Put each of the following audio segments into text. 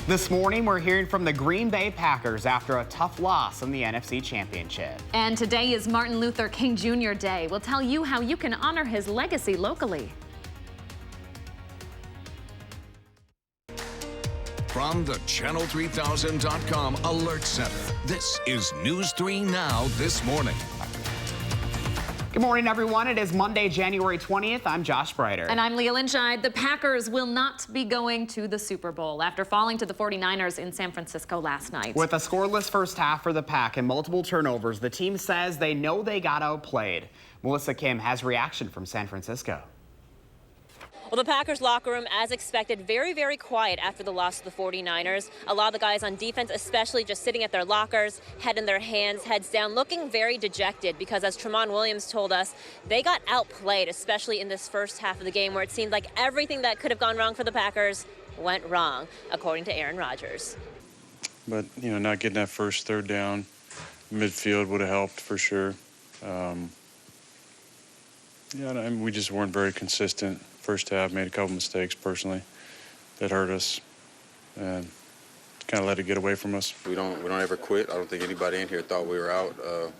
This morning, we're hearing from the Green Bay Packers after a tough loss in the NFC Championship. And today is Martin Luther King Jr. Day. We'll tell you how you can honor his legacy locally. From the Channel3000.com Alert Center, this is News 3 Now this morning. Good morning, everyone. It is Monday, January 20th. I'm Josh Breiter. And I'm Leah Linscheid. The Packers will not be going to the Super Bowl after falling to the 49ers in San Francisco last night. With a scoreless first half for the Pack and multiple turnovers, the team says they know they got outplayed. Melissa Kim has reaction from San Francisco. Well, the Packers locker room, as expected, very, very quiet after the loss to the 49ers. A lot of the guys on defense, especially just sitting at their lockers, head in their hands, heads down, looking very dejected because, as Tramon Williams told us, they got outplayed, especially in this first half of the game where it seemed like everything that could have gone wrong for the Packers went wrong, according to Aaron Rodgers. But, not getting that first third down, midfield would have helped for sure. We just weren't very consistent. First half, made a couple mistakes personally that hurt us and kind of let it get away from us. We don't ever quit. I don't think anybody in here thought we were out,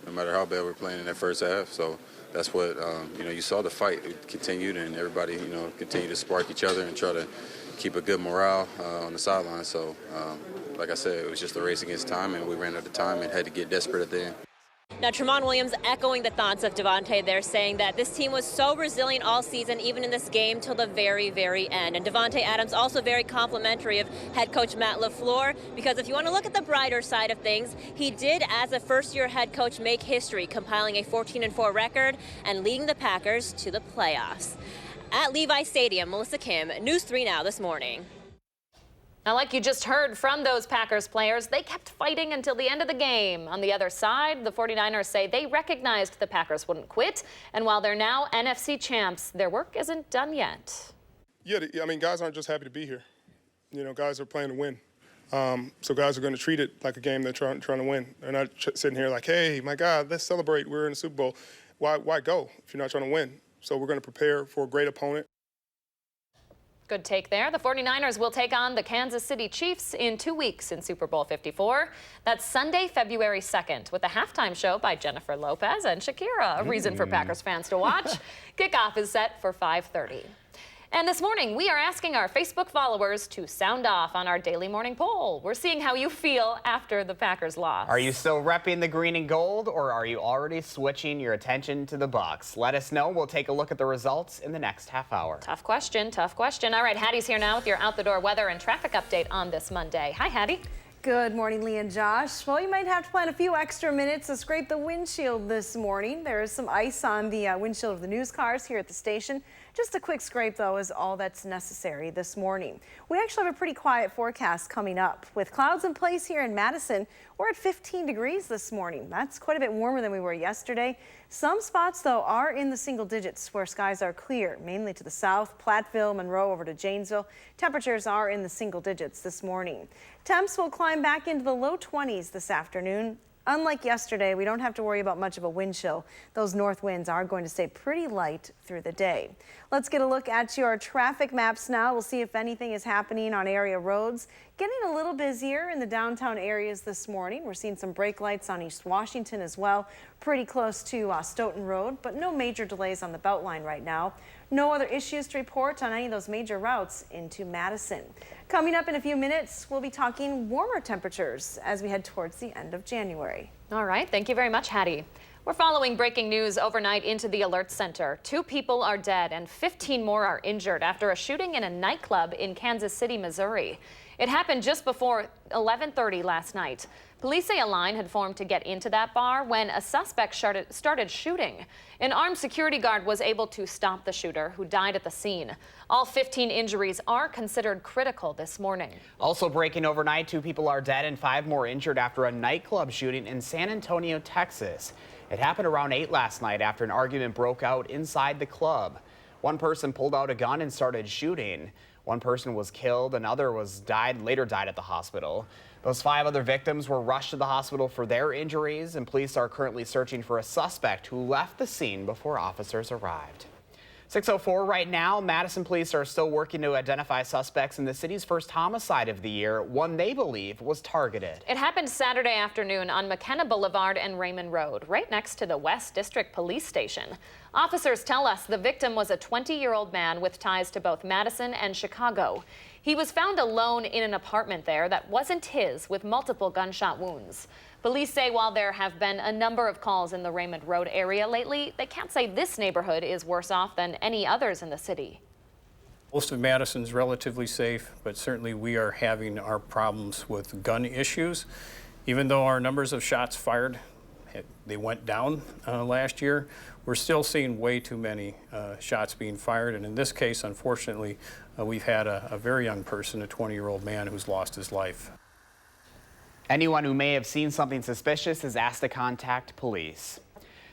no matter how bad we were playing in that first half. So that's what, you saw the fight. It continued, and everybody, continued to spark each other and try to keep a good morale on the sideline. So, like I said, it was just a race against time, and we ran out of time and had to get desperate at the end. Now, Tramon Williams echoing the thoughts of Devontae there, saying that this team was so resilient all season, even in this game, till the very, very end. And Devontae Adams also very complimentary of head coach Matt LaFleur, because if you want to look at the brighter side of things, he did, as a first-year head coach, make history, compiling a 14-4 record and leading the Packers to the playoffs. At Levi Stadium, Melissa Kim, News 3 Now this morning. Now, like you just heard from those Packers players, they kept fighting until the end of the game. On the other side, the 49ers say they recognized the Packers wouldn't quit. And while they're now NFC champs, their work isn't done yet. Yeah, guys aren't just happy to be here. Guys are playing to win. So guys are going to treat it like a game they're trying to win. They're not sitting here like, hey, my God, let's celebrate. We're in the Super Bowl. Why go if you're not trying to win? So we're going to prepare for a great opponent. Good take there. The 49ers will take on the Kansas City Chiefs in 2 weeks in Super Bowl 54. That's Sunday, February 2nd, with a halftime show by Jennifer Lopez and Shakira, a reason for Packers fans to watch. Kickoff is set for 5:30. And this morning, we are asking our Facebook followers to sound off on our daily morning poll. We're seeing how you feel after the Packers loss. Are you still repping the green and gold, or are you already switching your attention to the Bucs? Let us know. We'll take a look at the results in the next half hour. Tough question, tough question. All right, Hattie's here now with your out-the-door weather and traffic update on this Monday. Hi, Hattie. Good morning, Lee and Josh. Well, you might have to plan a few extra minutes to scrape the windshield this morning. There is some ice on the windshield of the news cars here at the station. Just a quick scrape, though, is all that's necessary this morning. We actually have a pretty quiet forecast coming up. With clouds in place here in Madison, we're at 15 degrees this morning. That's quite a bit warmer than we were yesterday. Some spots, though, are in the single digits where skies are clear, mainly to the south, Platteville, Monroe, over to Janesville. Temperatures are in the single digits this morning. Temps will climb back into the low 20s this afternoon. Unlike yesterday, we don't have to worry about much of a wind chill. Those north winds are going to stay pretty light through the day. Let's get a look at your traffic maps now. We'll see if anything is happening on area roads. Getting a little busier in the downtown areas this morning. We're seeing some brake lights on East Washington as well, pretty close to Stoughton Road, but no major delays on the Beltline right now. No other issues to report on any of those major routes into Madison. Coming up in a few minutes, we'll be talking warmer temperatures as we head towards the end of January. All right, thank you very much, Hattie. We're following breaking news overnight into the Alert Center. 2 people are dead and 15 more are injured after a shooting in a nightclub in Kansas City, Missouri. It happened just before 11:30 last night. Police say a line had formed to get into that bar when a suspect started shooting. An armed security guard was able to stop the shooter, who died at the scene. All 15 injuries are considered critical this morning. Also breaking overnight, 2 people are dead and 5 more injured after a nightclub shooting in San Antonio, Texas. It happened around 8 last night after an argument broke out inside the club. One person pulled out a gun and started shooting. One person was killed, another later died at the hospital. Those 5 other victims were rushed to the hospital for their injuries, and police are currently searching for a suspect who left the scene before officers arrived. 6:04 right now. Madison police are still working to identify suspects in the city's first homicide of the year, one they believe was targeted. It happened Saturday afternoon on McKenna Boulevard and Raymond Road, right next to the West District Police Station. Officers tell us the victim was a 20-year-old man with ties to both Madison and Chicago. He was found alone in an apartment there that wasn't his, with multiple gunshot wounds. Police say while there have been a number of calls in the Raymond Road area lately, they can't say this neighborhood is worse off than any others in the city. Most of Madison's relatively safe, but certainly we are having our problems with gun issues. Even though our numbers of shots fired, they went down last year, we're still seeing way too many shots being fired. And in this case, unfortunately, we've had a very young person, a 20-year-old man who's lost his life. Anyone who may have seen something suspicious is asked to contact police.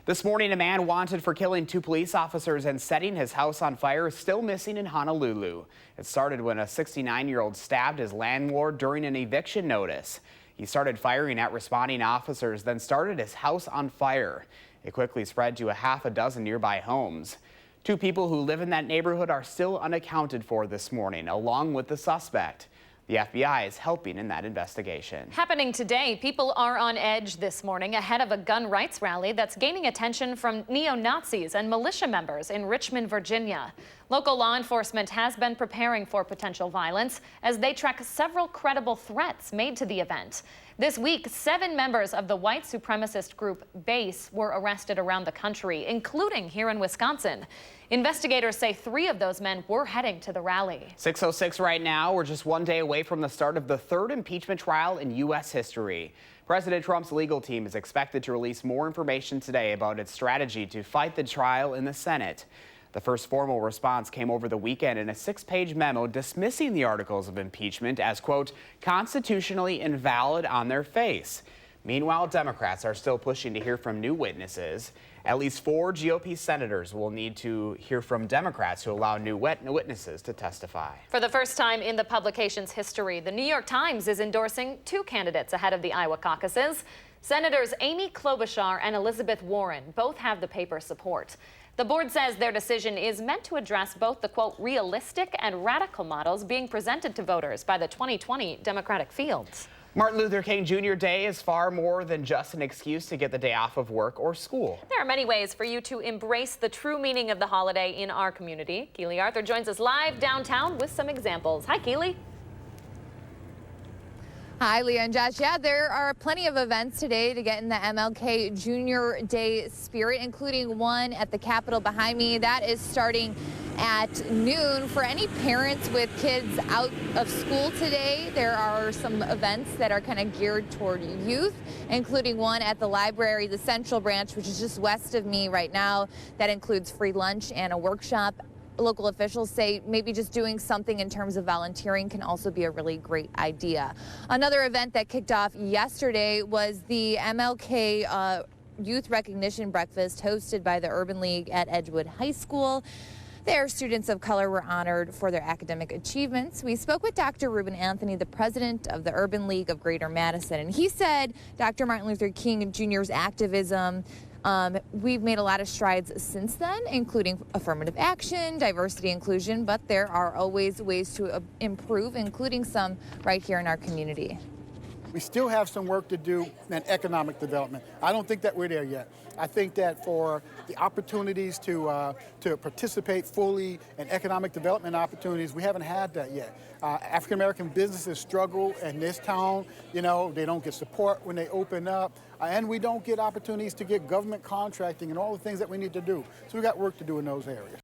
This morning, a man wanted for killing 2 police officers and setting his house on fire is still missing in Honolulu. It started when a 69-year-old stabbed his landlord during an eviction notice. He started firing at responding officers, then started his house on fire. It quickly spread to a half a dozen nearby homes. 2 people who live in that neighborhood are still unaccounted for this morning, along with the suspect. The FBI is helping in that investigation. Happening today, people are on edge this morning ahead of a gun rights rally that's gaining attention from neo-Nazis and militia members in Richmond, Virginia. Local law enforcement has been preparing for potential violence as they track several credible threats made to the event. This week, 7 members of the white supremacist group BASE were arrested around the country, including here in Wisconsin. Investigators say 3 of those men were heading to the rally. 6:06 right now. We're just one day away from the start of the 3rd impeachment trial in U.S. history. President Trump's legal team is expected to release more information today about its strategy to fight the trial in the Senate. The first formal response came over the weekend in a 6-page memo dismissing the articles of impeachment as, quote, constitutionally invalid on their face. Meanwhile, Democrats are still pushing to hear from new witnesses. At least 4 GOP senators will need to hear from Democrats to allow new witnesses to testify. For the first time in the publication's history, the New York Times is endorsing 2 candidates ahead of the Iowa caucuses. Senators Amy Klobuchar and Elizabeth Warren both have the paper's support. The board says their decision is meant to address both the, quote, realistic and radical models being presented to voters by the 2020 Democratic field. Martin Luther King Jr. Day is far more than just an excuse to get the day off of work or school. There are many ways for you to embrace the true meaning of the holiday in our community. Keely Arthur joins us live downtown with some examples. Hi, Keely. Hi, Leah and Josh. Yeah, there are plenty of events today to get in the MLK Junior Day spirit, including one at the Capitol behind me. That is starting at noon. For any parents with kids out of school today, there are some events that are kind of geared toward youth, including one at the library, the Central Branch, which is just west of me right now. That includes free lunch and a workshop. Local officials say maybe just doing something in terms of volunteering can also be a really great idea. Another event that kicked off yesterday was the MLK Youth Recognition Breakfast hosted by the Urban League at Edgewood High School. There, students of color were honored for their academic achievements. We spoke with Dr. Ruben Anthony, the president of the Urban League of Greater Madison, and he said Dr. Martin Luther King Jr.'s activism, we've made a lot of strides since then, including affirmative action, diversity, inclusion, but there are always ways to improve, including some right here in our community. We still have some work to do in economic development. I don't think that we're there yet. I think that for the opportunities to participate fully in economic development opportunities, we haven't had that yet. African-American businesses struggle in this town. You know, they don't get support when they open up, and we don't get opportunities to get government contracting and all the things that we need to do. So we've got work to do in those areas.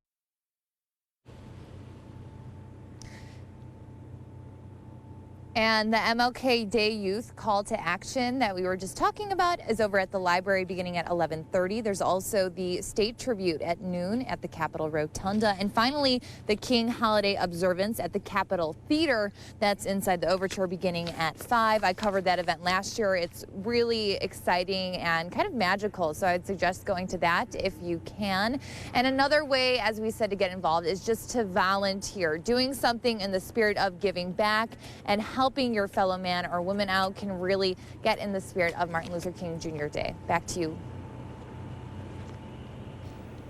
And the MLK Day Youth Call to Action that we were just talking about is over at the library beginning at 11:30. There's also the State Tribute at noon at the Capitol Rotunda. And finally, the King Holiday Observance at the Capitol Theater. That's inside the Overture beginning at 5. I covered that event last year. It's really exciting and kind of magical, so I'd suggest going to that if you can. And another way, as we said, to get involved is just to volunteer. Doing something in the spirit of giving back and helping your fellow man or woman out can really get in the spirit of Martin Luther King Jr. Day. Back to you.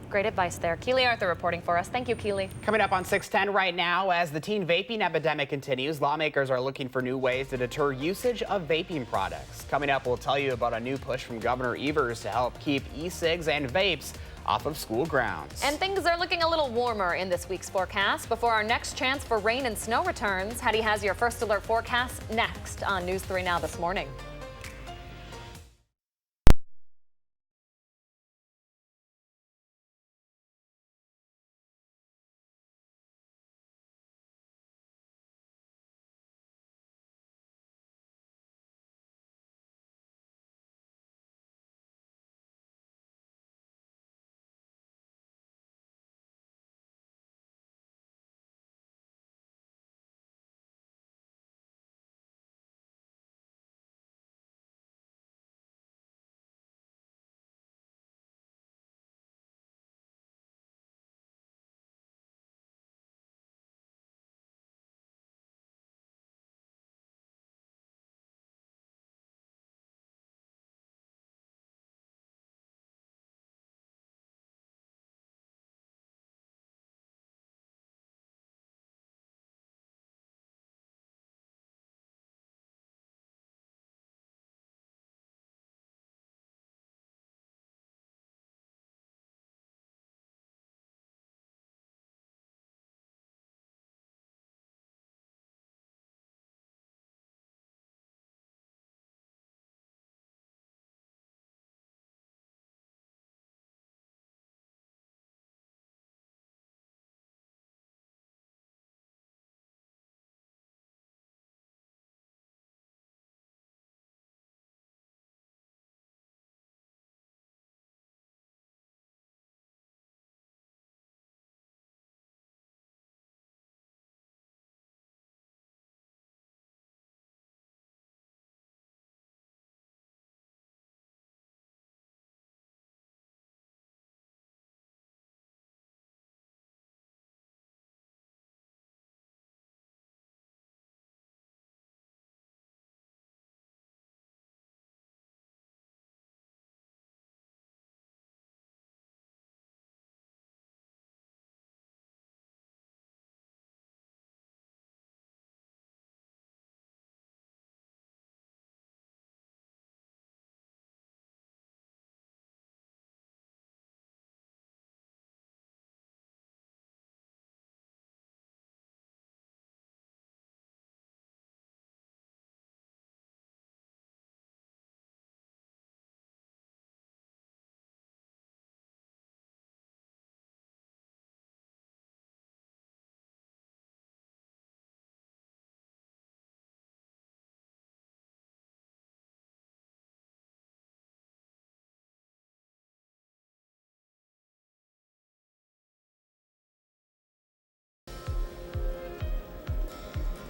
Great advice there. Keely Arthur reporting for us. Thank you, Keely. Coming up on 610 right now, as the teen vaping epidemic continues, lawmakers are looking for new ways to deter usage of vaping products. Coming up, we'll tell you about a new push from Governor Evers to help keep e-cigs and vapes off of school grounds. And things are looking a little warmer in this week's forecast. Before our next chance for rain and snow returns, Hattie has your first alert forecast next on News 3 Now this morning.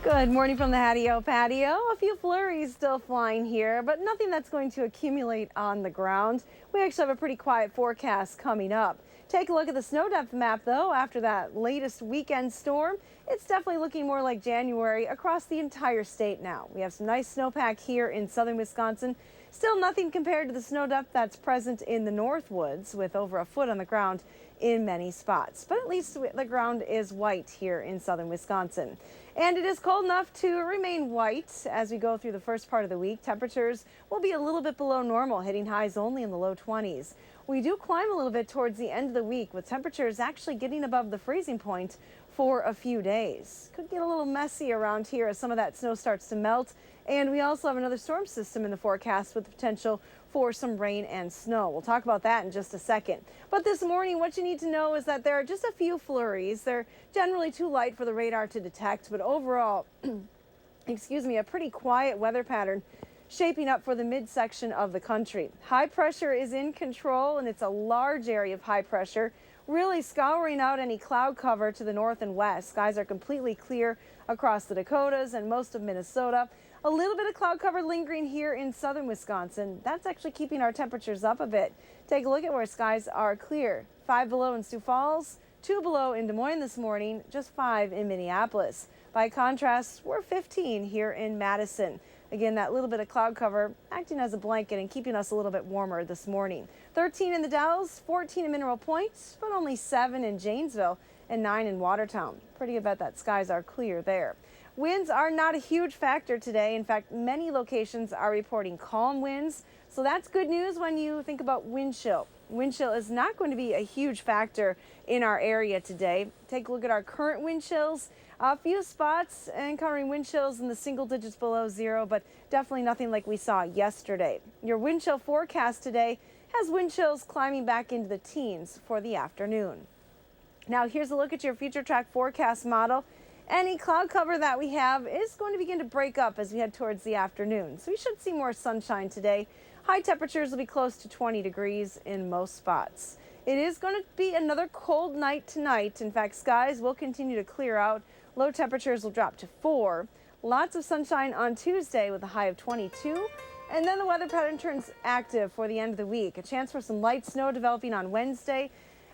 Good morning from the Hattie-O patio. A few flurries still flying here, but nothing that's going to accumulate on the ground. We actually have a pretty quiet forecast coming up. Take a look at the snow depth map, though. After that latest weekend storm, it's definitely looking more like January across the entire state now. We have some nice snowpack here in southern Wisconsin. Still nothing compared to the snow depth that's present in the Northwoods, with over a foot on the ground in many spots. But at least the ground is white here in southern Wisconsin. And it is cold enough to remain white as we go through the first part of the week. Temperatures will be a little bit below normal, hitting highs only in the low 20s. We do climb a little bit towards the end of the week, with temperatures actually getting above the freezing point for a few days. Could get a little messy around here as some of that snow starts to melt. And we also have another storm system in the forecast with the potential for some rain and snow. We'll talk about that in just a second. But this morning, what you need to know is that there are just a few flurries. They're generally too light for the radar to detect, but overall, excuse me, a pretty quiet weather pattern shaping up for the midsection of the country. High pressure is in control, and it's a large area of high pressure, really scouring out any cloud cover to the north and west. Skies are completely clear across the Dakotas and most of Minnesota. A little bit of cloud cover lingering here in southern Wisconsin. That's actually keeping our temperatures up a bit. Take a look at where skies are clear. 5 below in Sioux Falls, 2 below in Des Moines this morning, just 5 in Minneapolis. By contrast, we're 15 here in Madison. Again, that little bit of cloud cover acting as a blanket and keeping us a little bit warmer this morning. 13 in the Dalles, 14 in Mineral Point, but only 7 in Janesville and 9 in Watertown. Pretty good bet that skies are clear there. Winds are not a huge factor today. In fact, many locations are reporting calm winds. So that's good news when you think about wind chill. Wind chill is not going to be a huge factor in our area today. Take a look at our current wind chills. A few spots encountering wind chills in the single digits below 0, but definitely nothing like we saw yesterday. Your wind chill forecast today has wind chills climbing back into the teens for the afternoon. Now here's a look at your future track forecast model. Any cloud cover that we have is going to begin to break up as we head towards the afternoon. So we should see more sunshine today. High temperatures will be close to 20 degrees in most spots. It is going to be another cold night tonight. In fact, skies will continue to clear out. Low temperatures will drop to 4. Lots of sunshine on Tuesday with a high of 22. And then the weather pattern turns active for the end of the week. A chance for some light snow developing on Wednesday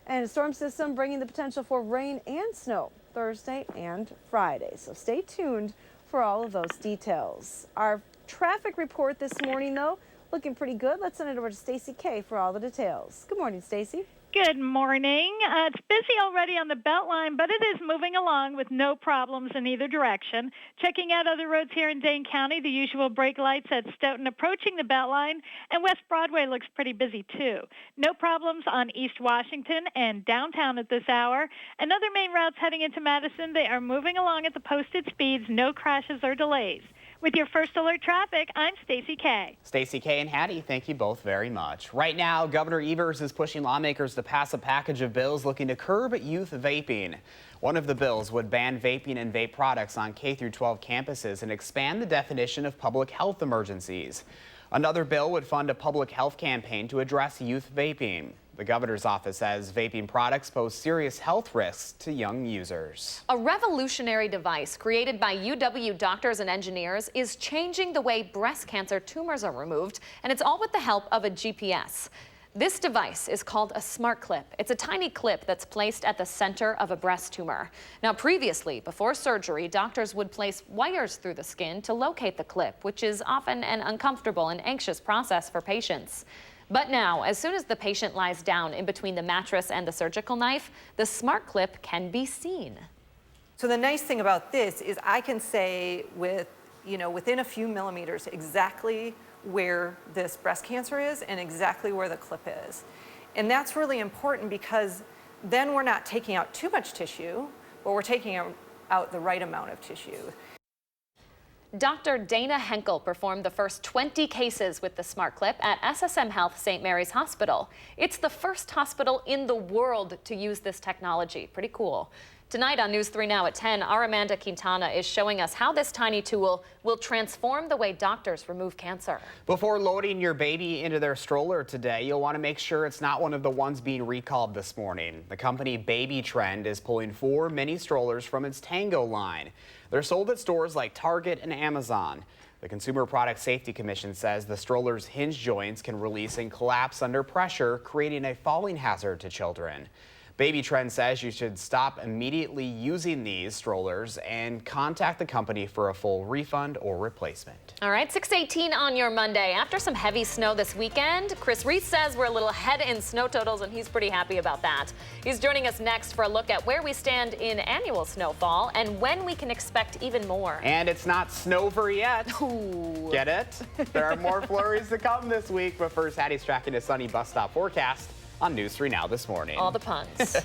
and a storm system bringing the potential for rain and snow Thursday and Friday. So stay tuned for all of those details. Our traffic report this morning, though, looking pretty good. Let's send it over to Stacy K for all the details. Good morning, Stacy. Good morning. It's busy already on the Beltline, but it is moving along with no problems in either direction. Checking out other roads here in Dane County, the usual brake lights at Stoughton approaching the Beltline, and West Broadway looks pretty busy too. No problems on East Washington and downtown at this hour. And other main routes heading into Madison, they are moving along at the posted speeds, no crashes or delays. With your First Alert Traffic, I'm Stacy K. Stacy K and Hattie, thank you both very much. Right now, Governor Evers is pushing lawmakers to pass a package of bills looking to curb youth vaping. One of the bills would ban vaping and vape products on K-12 campuses and expand the definition of public health emergencies. Another bill would fund a public health campaign to address youth vaping. The governor's office says vaping products pose serious health risks to young users. A revolutionary device created by UW doctors and engineers is changing the way breast cancer tumors are removed, and it's all with the help of a GPS. This device is called a smart clip. It's a tiny clip that's placed at the center of a breast tumor. Now, previously, before surgery, doctors would place wires through the skin to locate the clip, which is often an uncomfortable and anxious process for patients. But now, as soon as the patient lies down in between the mattress and the surgical knife, the smart clip can be seen. So the nice thing about this is I can say within a few millimeters exactly where this breast cancer is and exactly where the clip is. And that's really important because then we're not taking out too much tissue, but we're taking out the right amount of tissue. Dr. Dana Henkel performed the first 20 cases with the smart clip at SSM Health St. Mary's Hospital. It's the first hospital in the world to use this technology. Pretty cool. Tonight on News 3 Now at 10, our Amanda Quintana is showing us how this tiny tool will transform the way doctors remove cancer. Before loading your baby into their stroller today, you'll want to make sure it's not one of the ones being recalled this morning. The company Baby Trend is pulling 4 mini strollers from its Tango line. They're sold at stores like Target and Amazon. The Consumer Product Safety Commission says the stroller's hinge joints can release and collapse under pressure, creating a falling hazard to children. Baby Trend says you should stop immediately using these strollers and contact the company for a full refund or replacement. All right, 6:18 on your Monday. After some heavy snow this weekend, Chris Reese says we're a little ahead in snow totals, and he's pretty happy about that. He's joining us next for a look at where we stand in annual snowfall and when we can expect even more. And it's not snowver yet. Ooh. Get it? There are more flurries to come this week, but first, Hattie's tracking a sunny bus stop forecast on News 3 Now this morning. All the puns.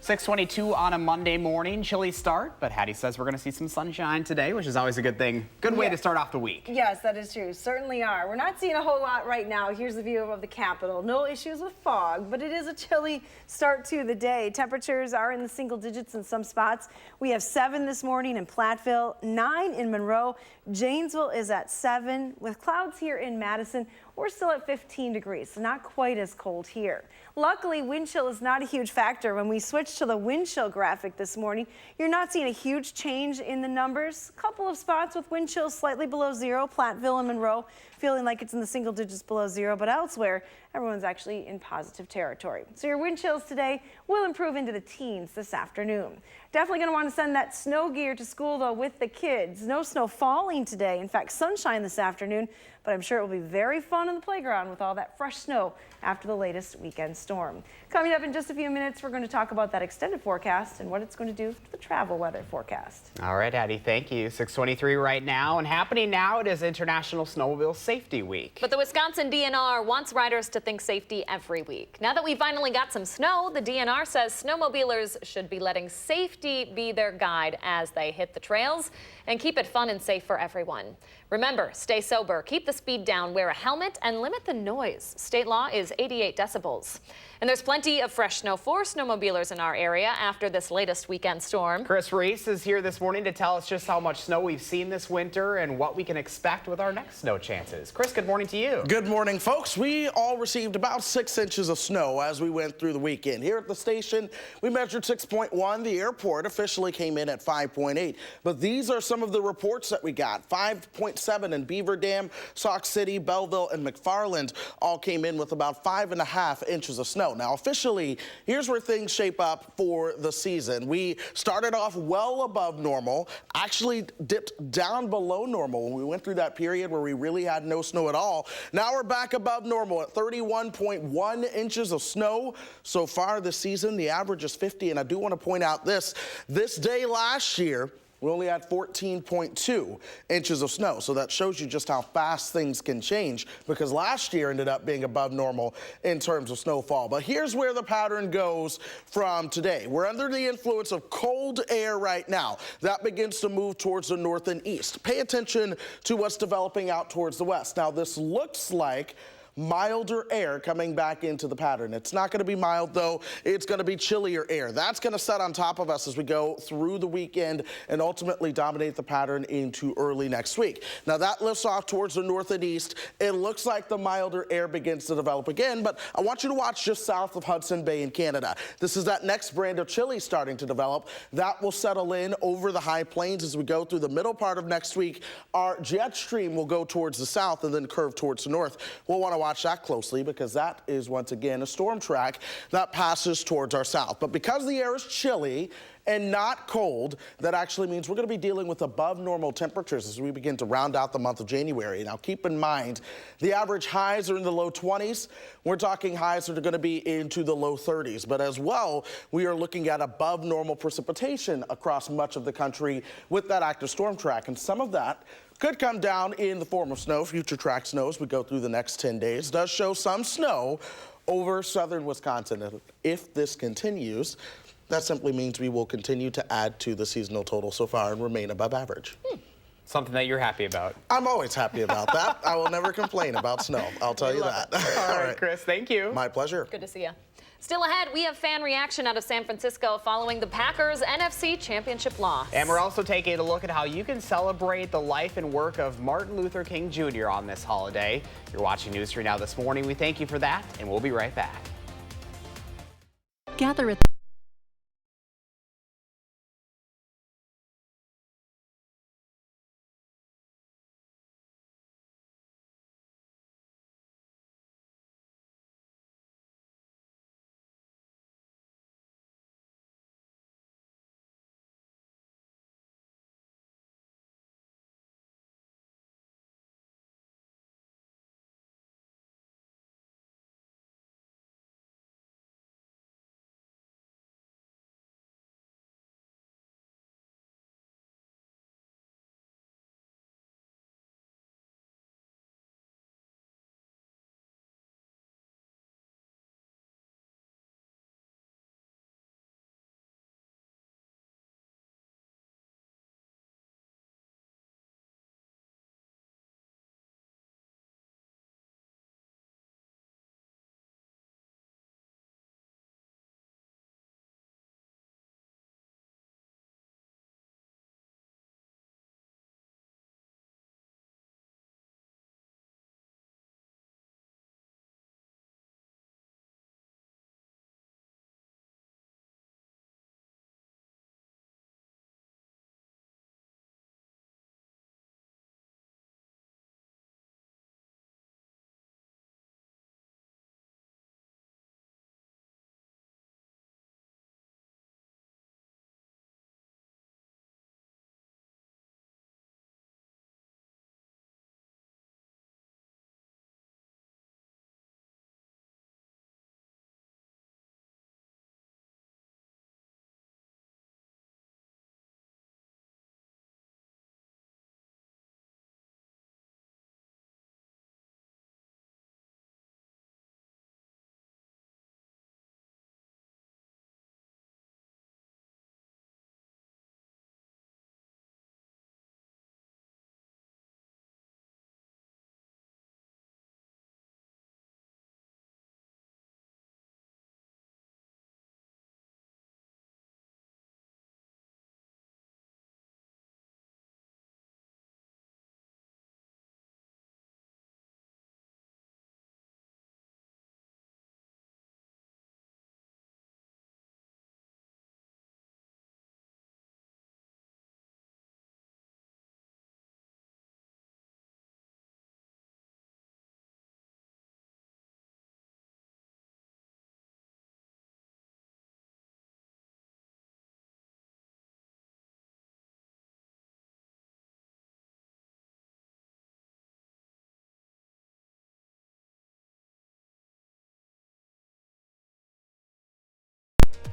6:22 on a Monday morning. Chilly start, but Hattie says we're going to see some sunshine today, which is always a good thing. Good way to start off the week. Yes, that is true. Certainly are. We're not seeing a whole lot right now. Here's the view of the Capitol. No issues with fog, but it is a chilly start to the day. Temperatures are in the single digits in some spots. We have 7 this morning in Platteville, 9 in Monroe. Janesville is at 7 with clouds here in Madison. We're still at 15 degrees, so not quite as cold here. Luckily, wind chill is not a huge factor. When we switch to the wind chill graphic this morning, you're not seeing a huge change in the numbers. A couple of spots with wind chill slightly below 0, Platteville and Monroe feeling like it's in the single digits below 0, but elsewhere, everyone's actually in positive territory. So your wind chills today will improve into the teens this afternoon. Definitely going to want to send that snow gear to school, though, with the kids. No snow falling today. In fact, sunshine this afternoon, but I'm sure it will be very fun on the playground with all that fresh snow after the latest weekend storm. Coming up in just a few minutes, we're going to talk about that extended forecast and what it's going to do to the travel weather forecast. All right, Hattie, thank you. 6:23 right now, and happening now, it is International Snowmobile Safety Week. But the Wisconsin DNR wants riders to think safety every week. Now that we finally got some snow, the DNR says snowmobilers should be letting safety be their guide as they hit the trails and keep it fun and safe for everyone. Remember, stay sober, keep the speed down, wear a helmet, and limit the noise. State law is 88 decibels. And there's plenty of fresh snow for snowmobilers in our area after this latest weekend storm. Chris Reese is here this morning to tell us just how much snow we've seen this winter and what we can expect with our next snow chances. Chris, good morning to you. Good morning, folks. We all received about 6 inches of snow as we went through the weekend. Here at the station, we measured 6.1. The airport officially came in at 5.8. But these are some of the reports that we got. 5.7 in Beaver Dam, Sauk City, Belleville, and McFarland all came in with about 5.5 inches of snow. Now, officially, here's where things shape up for the season. We started off well above normal, actually dipped down below normal when we went through that period where we really had no snow at all. Now we're back above normal at 31.1 inches of snow so far this season. The average is 50, and I do want to point out this day last year, we only had 14.2 inches of snow. So that shows you just how fast things can change, because last year ended up being above normal in terms of snowfall. But here's where the pattern goes from today. We're under the influence of cold air right now. That begins to move towards the north and east. Pay attention to what's developing out towards the west. Now, this looks like milder air coming back into the pattern. It's not going to be mild, though. It's going to be chillier air. That's going to set on top of us as we go through the weekend and ultimately dominate the pattern into early next week. Now, that lifts off towards the north and east. It looks like the milder air begins to develop again, but I want you to watch just south of Hudson Bay in Canada. This is that next brand of chilly starting to develop. That will settle in over the high plains as we go through the middle part of next week. Our jet stream will go towards the south and then curve towards the north. We'll want to watch that closely, because that is once again a storm track that passes towards our south. But because the air is chilly and not cold, that actually means we're going to be dealing with above normal temperatures as we begin to round out the month of January. Now, keep in mind, the average highs are in the low 20s. We're talking highs that are going to be into the low 30s. But as well, we are looking at above normal precipitation across much of the country with that active storm track. And some of that could come down in the form of snow. Future track snow as we go through the next 10 days does show some snow over southern Wisconsin. And if this continues, that simply means we will continue to add to the seasonal total so far and remain above average. Something that you're happy about. I'm always happy about that. I will never complain about snow. I'll tell you that. All right, Chris, thank you. My pleasure. Good to see you. Still ahead, we have fan reaction out of San Francisco following the Packers' NFC Championship loss. And we're also taking a look at how you can celebrate the life and work of Martin Luther King Jr. on this holiday. You're watching News 3 Now this morning. We thank you for that, and we'll be right back. Gather at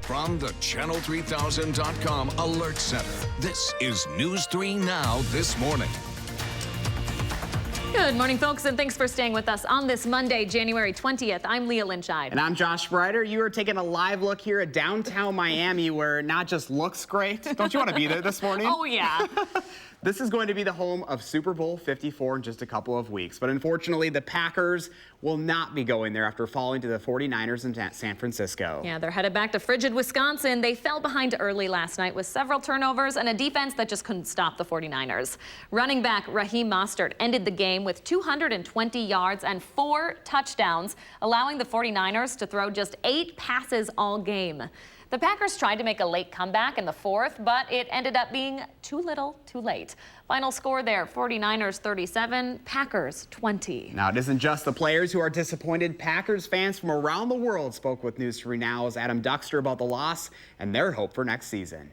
From the Channel3000.com Alert Center, this is News 3 Now this morning. Good morning, folks, and thanks for staying with us on this Monday, January 20th. I'm Leah Lynchide. And I'm Josh Breider. You are taking a live look here at downtown Miami, where it not just looks great. Don't you want to be there this morning? Oh, yeah. This is going to be the home of Super Bowl 54 in just a couple of weeks. But unfortunately, the Packers will not be going there after falling to the 49ers in San Francisco. Yeah, they're headed back to frigid Wisconsin. They fell behind early last night with several turnovers and a defense that just couldn't stop the 49ers. Running back Raheem Mostert ended the game with 220 yards and 4 touchdowns, allowing the 49ers to throw just 8 passes all game. The Packers tried to make a late comeback in the fourth, but it ended up being too little, too late. Final score there, 49ers 37, Packers 20. Now, it isn't just the players who are disappointed. Packers fans from around the world spoke with News 3 Now's Adam Duxter about the loss and their hope for next season.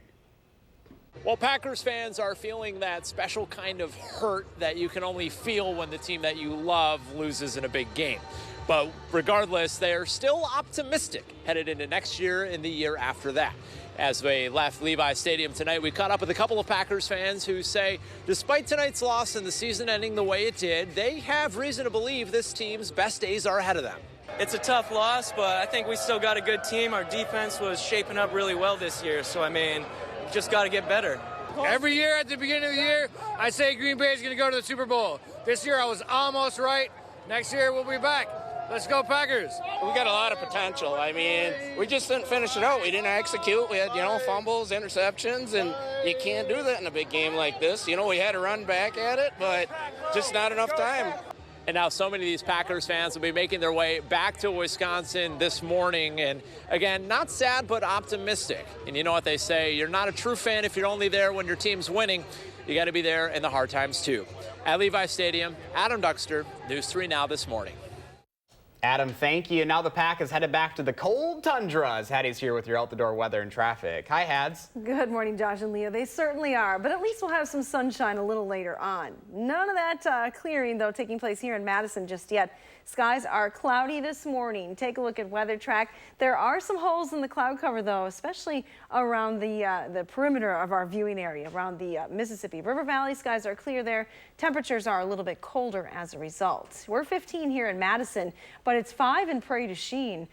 Well, Packers fans are feeling that special kind of hurt that you can only feel when the team that you love loses in a big game. But regardless, they're still optimistic headed into next year and the year after that. As they left Levi Stadium tonight, we caught up with a couple of Packers fans who say, despite tonight's loss and the season ending the way it did, they have reason to believe this team's best days are ahead of them. It's a tough loss, but I think we still got a good team. Our defense was shaping up really well this year, so I mean, just got to get better. Every year at the beginning of the year, I say Green Bay is going to go to the Super Bowl. This year I was almost right. Next year we'll be back. Let's go Packers. We got a lot of potential. I mean, we just didn't finish it out. We didn't execute. We had, fumbles, interceptions, and you can't do that in a big game like this. We had to run back at it, but just not enough time. And now so many of these Packers fans will be making their way back to Wisconsin this morning. And again, not sad, but optimistic. And you know what they say, you're not a true fan if you're only there when your team's winning. You got to be there in the hard times too. At Levi Stadium, Adam Duxter, News 3 Now this morning. Adam, thank you. Now the Pack is headed back to the cold tundra as Hattie's here with your out-the-door weather and traffic. Hi, Hads. Good morning, Josh and Leah. They certainly are, but at least we'll have some sunshine a little later on. None of that clearing, though, taking place here in Madison just yet. Skies are cloudy this morning. Take a look at Weather Track. There are some holes in the cloud cover, though, especially around the perimeter of our viewing area, around the Mississippi River Valley. Skies are clear there. Temperatures are a little bit colder as a result. We're 15 here in Madison, but it's 5 in Prairie du Chien.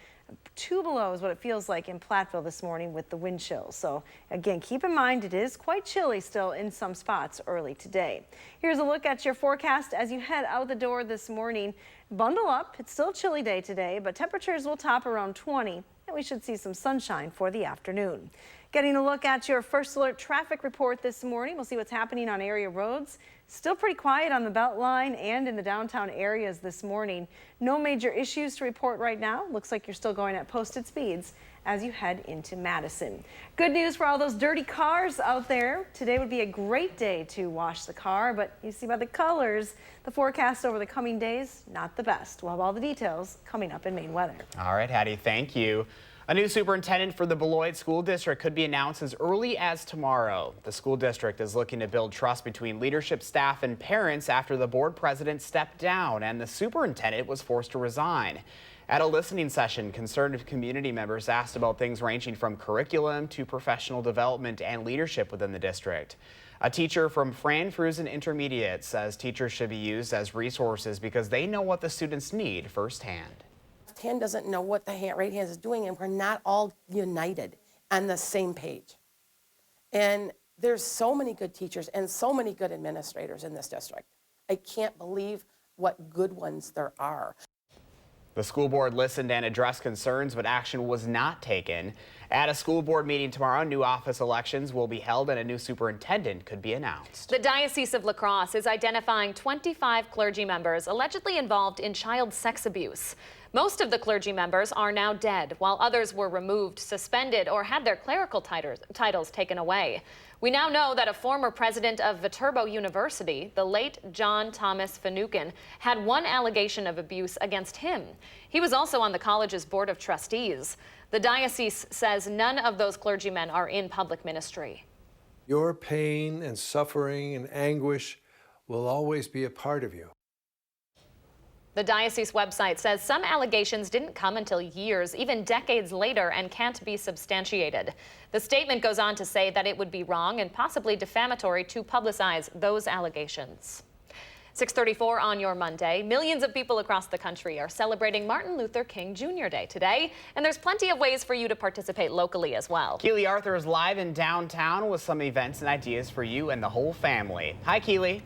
2 below is what it feels like in Platteville this morning with the wind chill. So again, keep in mind it is quite chilly still in some spots early today. Here's a look at your forecast as you head out the door this morning. Bundle up. It's still a chilly day today, but temperatures will top around 20 and we should see some sunshine for the afternoon. Getting a look at your first alert traffic report this morning. We'll see what's happening on area roads. Still pretty quiet on the Beltline and in the downtown areas this morning. No major issues to report right now. Looks like you're still going at posted speeds as you head into Madison. Good news for all those dirty cars out there. Today would be a great day to wash the car, but you see by the colors, the forecast over the coming days, not the best. We'll have all the details coming up in Maine Weather. All right, Hattie, thank you. A new superintendent for the Beloit School District could be announced as early as tomorrow. The school district is looking to build trust between leadership, staff, and parents after the board president stepped down and the superintendent was forced to resign. At a listening session, concerned community members asked about things ranging from curriculum to professional development and leadership within the district. A teacher from Fran Fruzen Intermediate says teachers should be used as resources because they know what the students need firsthand. Left hand doesn't know what the right hand is doing, and we're not all united on the same page. And there's so many good teachers and so many good administrators in this district. I can't believe what good ones there are. The school board listened and addressed concerns, but action was not taken. At a school board meeting tomorrow, new office elections will be held and a new superintendent could be announced. The Diocese of La Crosse is identifying 25 clergy members allegedly involved in child sex abuse. Most of the clergy members are now dead, while others were removed, suspended, or had their clerical titles taken away. We now know that a former president of Viterbo University, the late John Thomas Finucane, had one allegation of abuse against him. He was also on the college's board of trustees. The diocese says none of those clergymen are in public ministry. Your pain and suffering and anguish will always be a part of you. The diocese website says some allegations didn't come until years, even decades later, and can't be substantiated. The statement goes on to say that it would be wrong and possibly defamatory to publicize those allegations. 6:34 on your Monday. Millions of people across the country are celebrating Martin Luther King Jr. Day today, and there's plenty of ways for you to participate locally as well. Keely Arthur is live in downtown with some events and ideas for you and the whole family. Hi, Keely.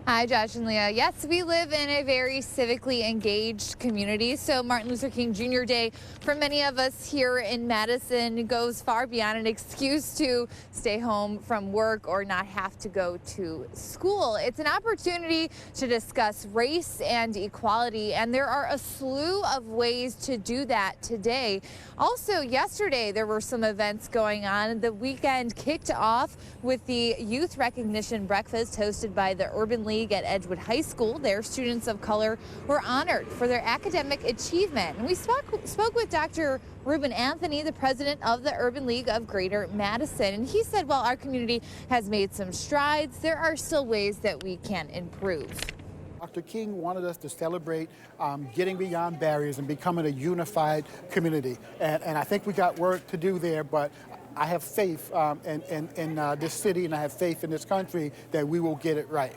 Hi, Josh and Leah. Yes, we live in a very civically engaged community, so Martin Luther King Jr. Day for many of us here in Madison goes far beyond an excuse to stay home from work or not have to go to school. It's an opportunity to discuss race and equality, and there are a slew of ways to do that today. Also, yesterday there were some events going on. The weekend kicked off with the Youth Recognition Breakfast hosted by the Urban League at Edgewood High School. Their students of color were honored for their academic achievement. And we spoke with Dr. Ruben Anthony, the president of the Urban League of Greater Madison. And he said, while our community has made some strides, there are still ways that we can improve. Dr. King wanted us to celebrate getting beyond barriers and becoming a unified community. And I think we got work to do there, but I have faith in this city, and I have faith in this country that we will get it right.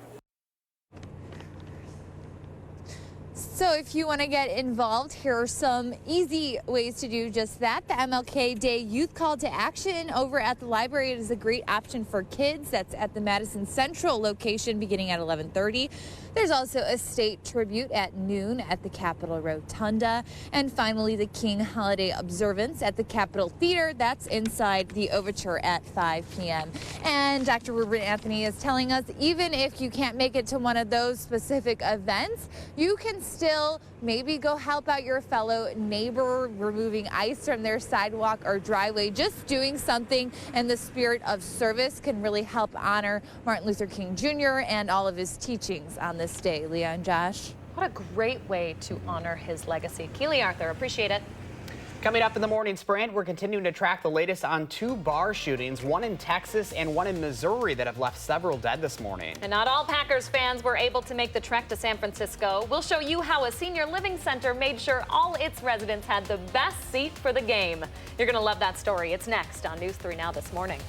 So if you want to get involved, here are some easy ways to do just that. The MLK Day Youth Call to Action over at the library is a great option for kids. That's at the Madison Central location beginning at 11:30. There's also a state tribute at noon at the Capitol Rotunda. And finally, the King Holiday Observance at the Capitol Theater. That's inside the Overture at 5 p.m. And Dr. Ruben Anthony is telling us even if you can't make it to one of those specific events, you can still maybe go help out your fellow neighbor removing ice from their sidewalk or driveway. Just doing something in the spirit of service can really help honor Martin Luther King Jr. and all of his teachings on this day. Leah and Josh. What a great way to honor his legacy. Keely Arthur, appreciate it. Coming up in the morning sprint, we're continuing to track the latest on 2 bar shootings, one in Texas and one in Missouri, that have left several dead this morning. And not all Packers fans were able to make the trek to San Francisco. We'll show you how a senior living center made sure all its residents had the best seat for the game. You're going to love that story. It's next on News 3 Now this morning.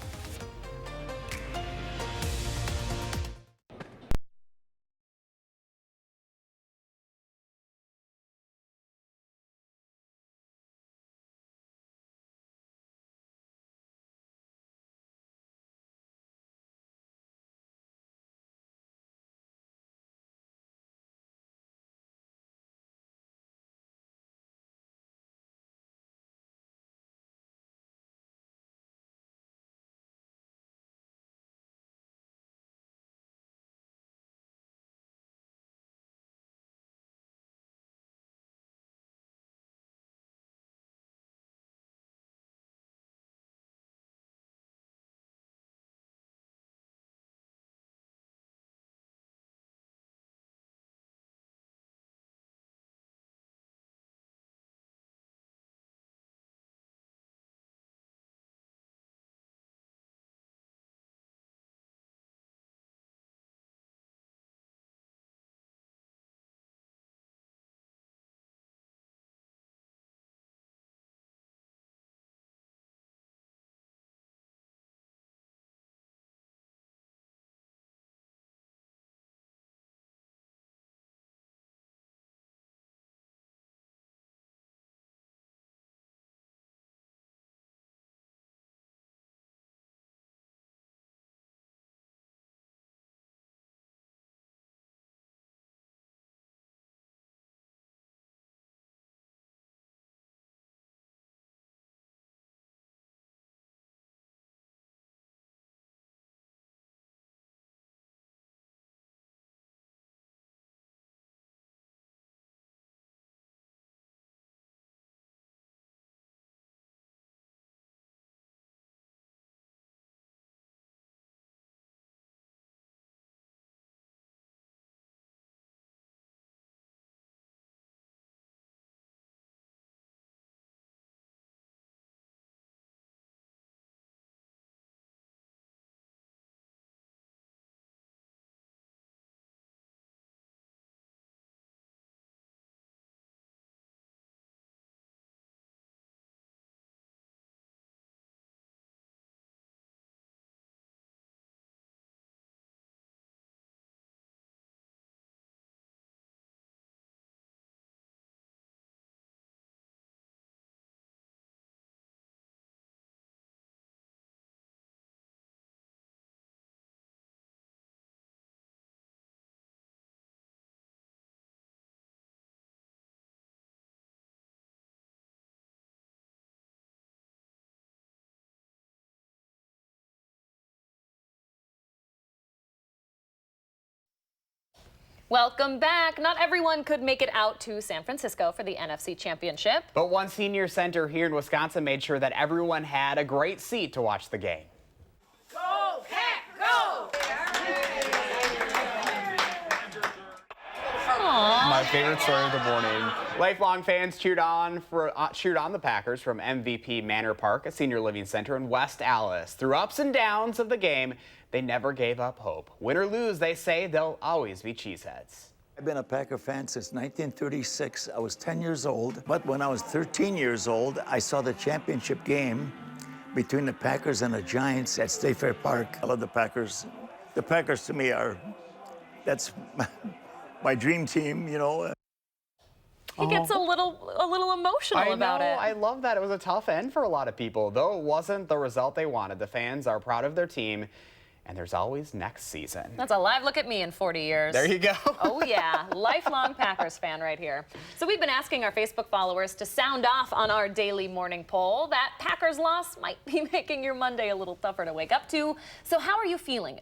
Welcome back. Not everyone could make it out to San Francisco for the NFC Championship. But one senior center here in Wisconsin made sure that everyone had a great seat to watch the game. Go, Pack, go! My favorite story of the morning. Lifelong fans cheered on the Packers from MVP Manor Park, a senior living center in West Allis. Through ups and downs of the game, they never gave up hope. Win or lose, they say they'll always be cheeseheads. I've been a Packer fan since 1936. I was 10 years old, but when I was 13 years old, I saw the championship game between the Packers and the Giants at State Fair Park. I love the Packers. The Packers to me that's my dream team, you know. He gets a little emotional about it. I love that. It was a tough end for a lot of people. Though it wasn't the result they wanted, the fans are proud of their team, and there's always next season. That's a live look at me in 40 years. There you go. Oh, yeah. Lifelong Packers fan right here. So we've been asking our Facebook followers to sound off on our daily morning poll. That Packers loss might be making your Monday a little tougher to wake up to. So how are you feeling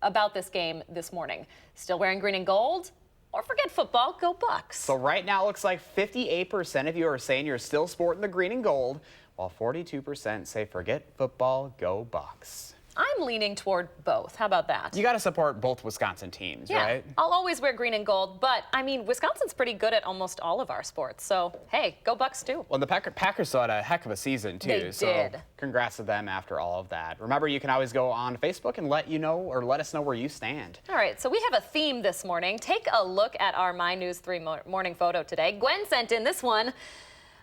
about this game this morning? Still wearing green and gold? Or forget football, go Bucks. So right now it looks like 58% of you are saying you're still sporting the green and gold, while 42% say forget football, go Bucks. I'm leaning toward both. How about that? You got to support both Wisconsin teams, right? I'll always wear green and gold, but I mean, Wisconsin's pretty good at almost all of our sports. So, hey, go Bucks too. Well, the Packers still had a heck of a season too. They did. Congrats to them after all of that. Remember, you can always go on Facebook and let us know where you stand. All right, so we have a theme this morning. Take a look at our My News 3 morning photo today. Gwen sent in this one.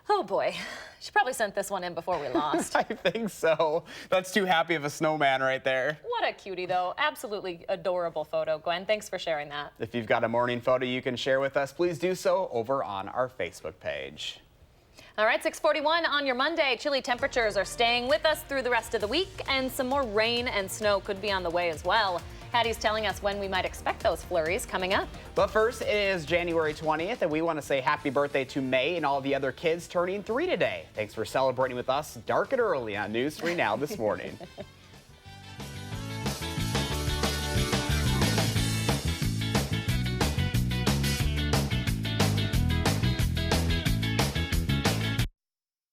Oh boy, she probably sent this one in before we lost. I think so. That's too happy of a snowman right there. What a cutie though. Absolutely adorable photo, Gwen. Thanks for sharing that. If you've got a morning photo you can share with us, please do so over on our Facebook page. All right, 6:41 on your Monday. Chilly temperatures are staying with us through the rest of the week, and some more rain and snow could be on the way as well. Hattie's telling us when we might expect those flurries coming up. But first, it is January 20th, and we want to say happy birthday to May and all the other kids turning 3 today. Thanks for celebrating with us dark and early on News 3 Now this morning.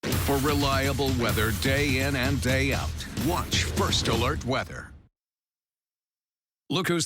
For reliable weather day in and day out, watch First Alert Weather. Look who's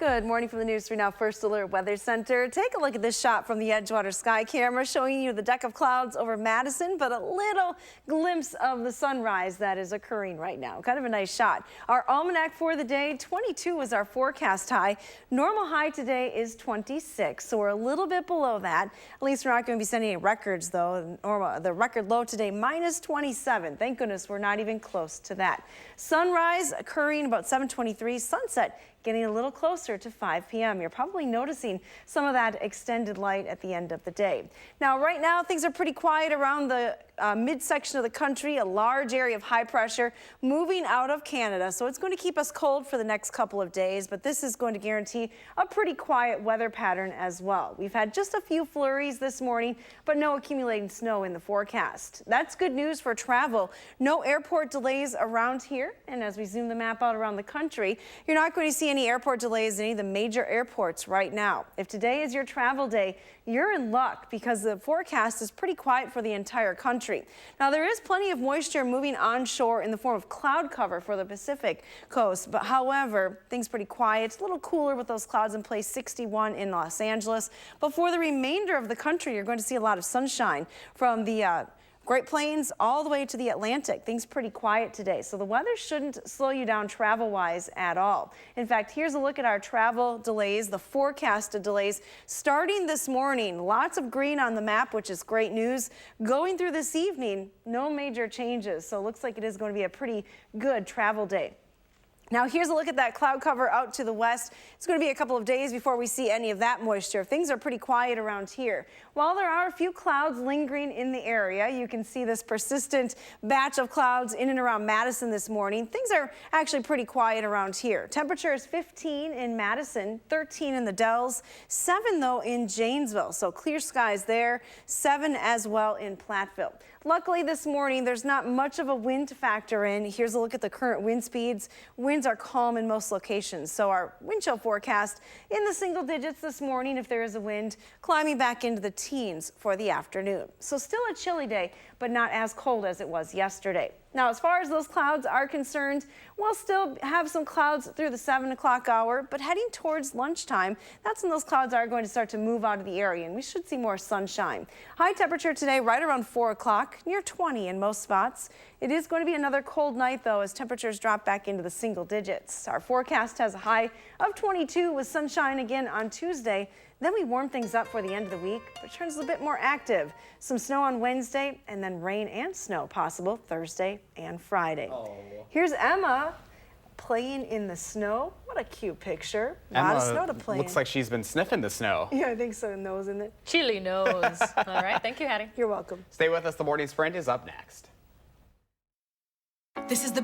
Good morning from the News 3 Now First Alert Weather Center. Take a look at this shot from the Edgewater Sky Camera showing you the deck of clouds over Madison, but a little glimpse of the sunrise that is occurring right now. Kind of a nice shot. Our almanac for the day, 22 is our forecast high. Normal high today is 26, so we're a little bit below that. At least we're not going to be setting any records though. The record low today, minus 27. Thank goodness we're not even close to that. Sunrise occurring about 7:23. Sunset getting a little closer to 5 p.m. You're probably noticing some of that extended light at the end of the day. Now, right now, things are pretty quiet around the midsection of the country, a large area of high pressure moving out of Canada. So it's going to keep us cold for the next couple of days, but this is going to guarantee a pretty quiet weather pattern as well. We've had just a few flurries this morning, but no accumulating snow in the forecast. That's good news for travel. No airport delays around here. And as we zoom the map out around the country, you're not going to see any airport delays in any of the major airports right now. If today is your travel day, you're in luck because the forecast is pretty quiet for the entire country. Now, there is plenty of moisture moving onshore in the form of cloud cover for the Pacific coast, but however, things pretty quiet, a little cooler with those clouds in place, 61 in Los Angeles. But for the remainder of the country, you're going to see a lot of sunshine from the Great Plains all the way to the Atlantic. Things pretty quiet today, so the weather shouldn't slow you down travel-wise at all. In fact, here's a look at our travel delays, the forecasted delays starting this morning. Lots of green on the map, which is great news. Going through this evening, no major changes, so it looks like it is going to be a pretty good travel day. Now here's a look at that cloud cover out to the west. It's going to be a couple of days before we see any of that moisture. Things are pretty quiet around here. While there are a few clouds lingering in the area, you can see this persistent batch of clouds in and around Madison this morning. Things are actually pretty quiet around here. Temperature is 15 in Madison, 13 in the Dells, 7 though in Janesville. So clear skies there, 7 as well in Platteville. Luckily this morning, there's not much of a wind to factor in. Here's a look at the current wind speeds. Winds are calm in most locations. So our wind chill forecast in the single digits this morning if there is a wind, climbing back into the teens for the afternoon. So still a chilly day, but not as cold as it was yesterday. Now, as far as those clouds are concerned, we'll still have some clouds through the 7 o'clock hour, but heading towards lunchtime, that's when those clouds are going to start to move out of the area, and we should see more sunshine. High temperature today right around 4 o'clock, near 20 in most spots. It is going to be another cold night, though, as temperatures drop back into the single digits. Our forecast has a high of 22 with sunshine again on Tuesday. Then we warm things up for the end of the week, but it turns a bit more active. Some snow on Wednesday, and then rain and snow possible Thursday and Friday. Oh. Here's Emma playing in the snow. What a cute picture. A lot of snow to play in. Looks like she's been sniffing the snow. Yeah, I think so. Nose in it. Chilly nose. All right, thank you, Hattie. You're welcome. Stay with us. The Morning Sprint is up next. This is the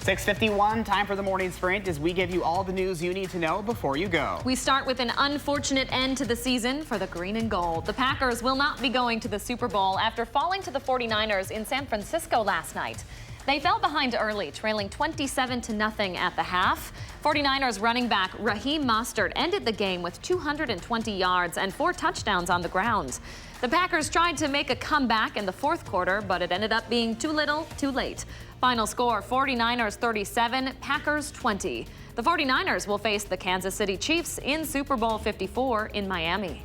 6:51, time for the morning sprint as we give you all the news you need to know before you go. We start with an unfortunate end to the season for the green and gold. The Packers will not be going to the Super Bowl after falling to the 49ers in San Francisco last night. They fell behind early, trailing 27-0 at the half. 49ers running back Raheem Mostert ended the game with 220 yards and 4 touchdowns on the ground. The Packers tried to make a comeback in the fourth quarter, but it ended up being too little, too late. Final score, 49ers 37, Packers 20. The 49ers will face the Kansas City Chiefs in Super Bowl 54 in Miami.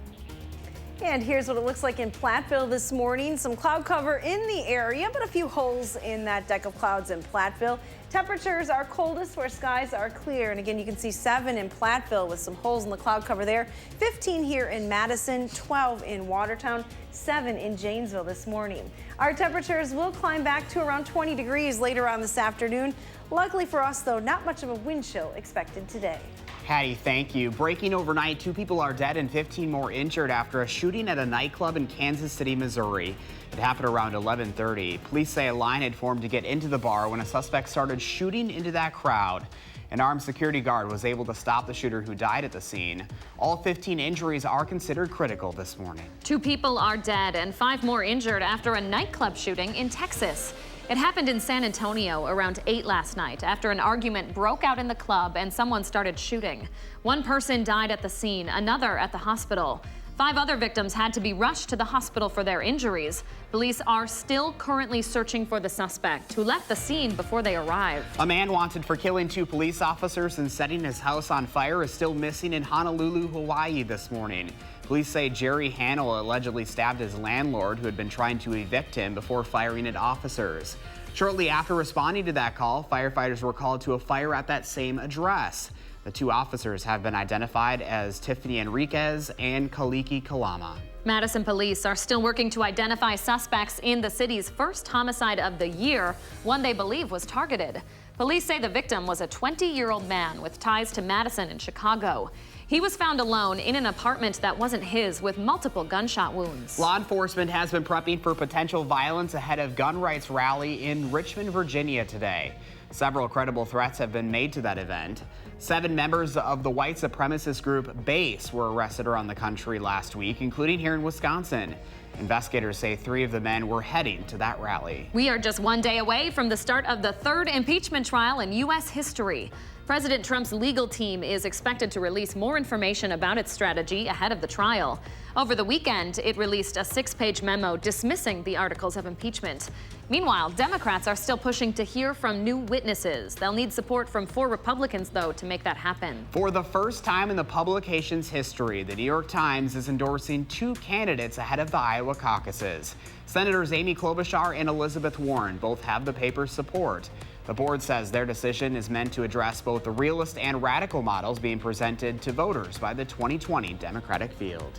And here's what it looks like in Platteville this morning. Some cloud cover in the area, but a few holes in that deck of clouds in Platteville. Temperatures are coldest where skies are clear. And again, you can see 7 in Platteville with some holes in the cloud cover there. 15 here in Madison, 12 in Watertown, 7 in Janesville this morning. Our temperatures will climb back to around 20 degrees later on this afternoon. Luckily for us, though, not much of a wind chill expected today. Hattie, thank you. Breaking overnight, 2 people are dead and 15 more injured after a shooting at a nightclub in Kansas City, Missouri. It happened around 11:30. Police say a line had formed to get into the bar when a suspect started shooting into that crowd. An armed security guard was able to stop the shooter who died at the scene. All 15 injuries are considered critical this morning. 2 people are dead and 5 more injured after a nightclub shooting in Texas. It happened in San Antonio around 8 last night after an argument broke out in the club and someone started shooting. 1 person died at the scene, another at the hospital. 5 other victims had to be rushed to the hospital for their injuries. Police are still currently searching for the suspect who left the scene before they arrived. A man wanted for killing 2 police officers and setting his house on fire is still missing in Honolulu, Hawaii this morning. Police say Jerry Hannell allegedly stabbed his landlord who had been trying to evict him before firing at officers. Shortly after responding to that call, firefighters were called to a fire at that same address. The 2 officers have been identified as Tiffany Enriquez and Kaliki Kalama. Madison police are still working to identify suspects in the city's first homicide of the year, one they believe was targeted. Police say the victim was a 20-year-old man with ties to Madison and Chicago. He was found alone in an apartment that wasn't his with multiple gunshot wounds. Law enforcement has been prepping for potential violence ahead of gun rights rally in Richmond, Virginia today. Several credible threats have been made to that event. 7 members of the white supremacist group BASE were arrested around the country last week, including here in Wisconsin. Investigators say 3 of the men were heading to that rally. We are just 1 day away from the start of the 3rd impeachment trial in U.S. history. President Trump's legal team is expected to release more information about its strategy ahead of the trial. Over the weekend, it released a 6-page memo dismissing the articles of impeachment. Meanwhile, Democrats are still pushing to hear from new witnesses. They'll need support from 4 Republicans, though, to make that happen. For the first time in the publication's history, the New York Times is endorsing 2 candidates ahead of the Iowa caucuses. Senators Amy Klobuchar and Elizabeth Warren both have the paper's support. The board says their decision is meant to address both the realist and radical models being presented to voters by the 2020 Democratic field.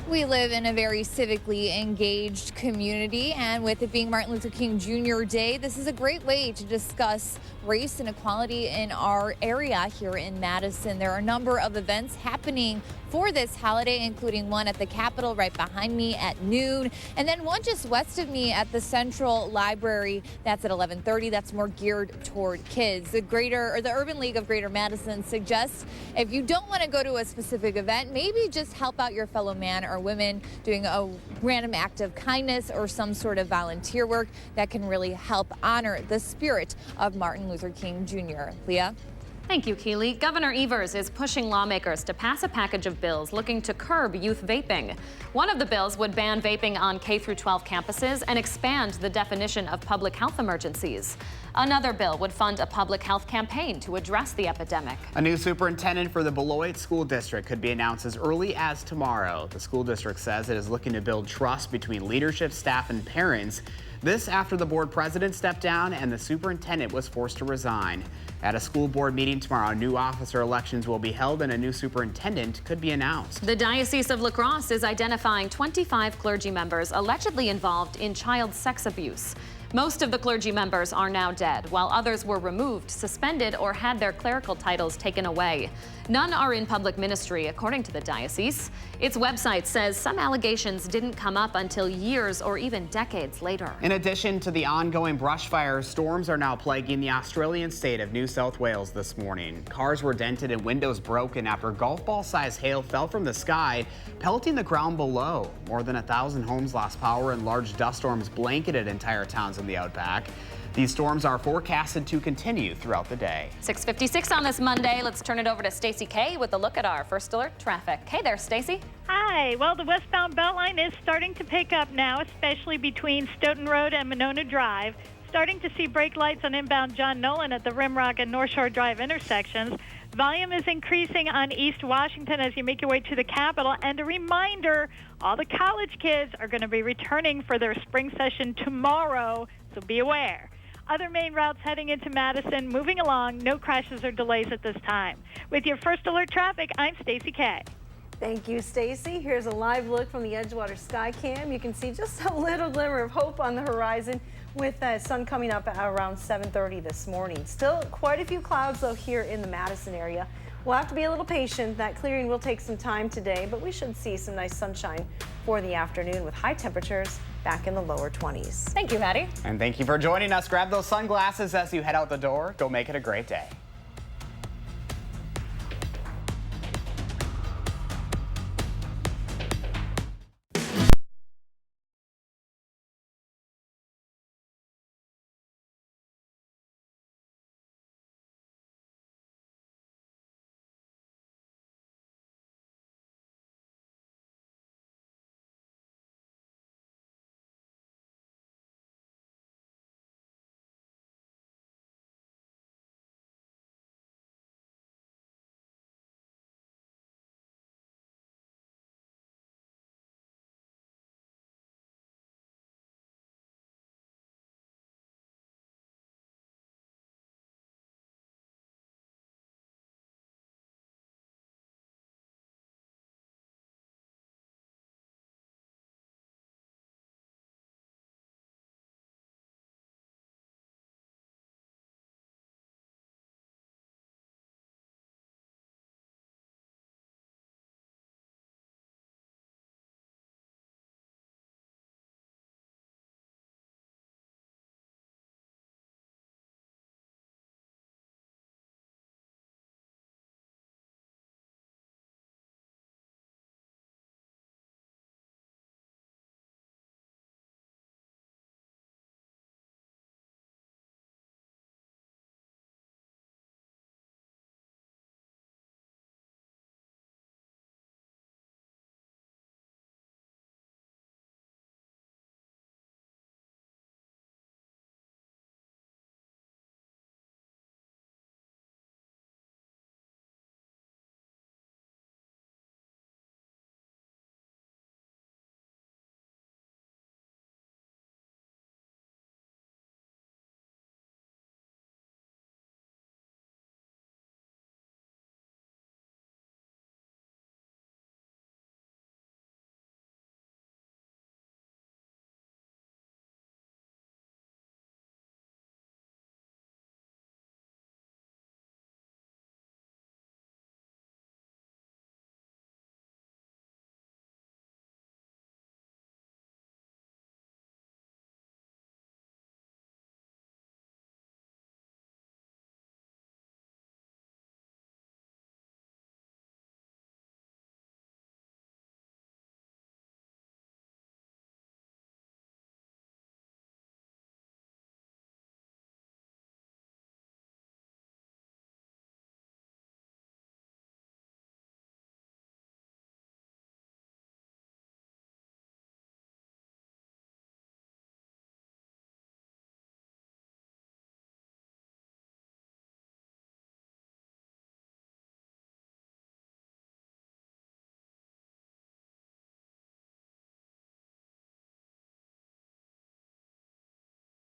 We live in a very civically engaged community, and with it being Martin Luther King Jr. Day, this is a great way to discuss race and equality in our area here in Madison. There are a number of events happening for this holiday, including one at the Capitol right behind me at noon, and then one just west of me at the Central Library. That's at 11:30. That's more geared toward kids. The Urban League of Greater Madison suggests if you don't want to go to a specific event, maybe just help out your fellow man or women doing a random act of kindness or some sort of volunteer work that can really help honor the spirit of Martin Luther King Jr. Leah? Thank you, Keely. Governor Evers is pushing lawmakers to pass a package of bills looking to curb youth vaping. One of the bills would ban vaping on K-12 campuses and expand the definition of public health emergencies. Another bill would fund a public health campaign to address the epidemic. A new superintendent for the Beloit School District could be announced as early as tomorrow. The school district says it is looking to build trust between leadership, staff, and parents. This after the board president stepped down and the superintendent was forced to resign. At a school board meeting tomorrow, new officer elections will be held and a new superintendent could be announced. The Diocese of La Crosse is identifying 25 clergy members allegedly involved in child sex abuse. Most of the clergy members are now dead, while others were removed, suspended, or had their clerical titles taken away. None are in public ministry, according to the diocese. Its website says some allegations didn't come up until years or even decades later. In addition to the ongoing brush fires, storms are now plaguing the Australian state of New South Wales this morning. Cars were dented and windows broken after golf ball-sized hail fell from the sky, pelting the ground below. More than 1,000 homes lost power and large dust storms blanketed entire towns in the outback. These storms are forecasted to continue throughout the day. 6:56 on this Monday. Let's turn it over to Stacey Kay with a look at our first alert traffic. Hey there, Stacey. Hi. Well, the westbound Beltline is starting to pick up now, especially between Stoughton Road and Monona Drive. Starting to see brake lights on inbound John Nolan at the Rimrock and North Shore Drive intersections. Volume is increasing on East Washington as you make your way to the Capitol. And a reminder, all the college kids are going to be returning for their spring session tomorrow, so be aware. Other main routes heading into Madison moving along. No crashes or delays at this time. With your first alert traffic, I'm Stacey Kay. Thank you, Stacey. Here's a live look from the Edgewater Sky Cam. You can see just a little glimmer of hope on the horizon with the sun coming up around 7:30 this morning. Still quite a few clouds, though, here in the Madison area. We'll have to be a little patient. That clearing will take some time today, but we should see some nice sunshine for the afternoon with high temperatures back in the lower 20s. Thank you, Maddie. And thank you for joining us. Grab those sunglasses as you head out the door. Go make it a great day.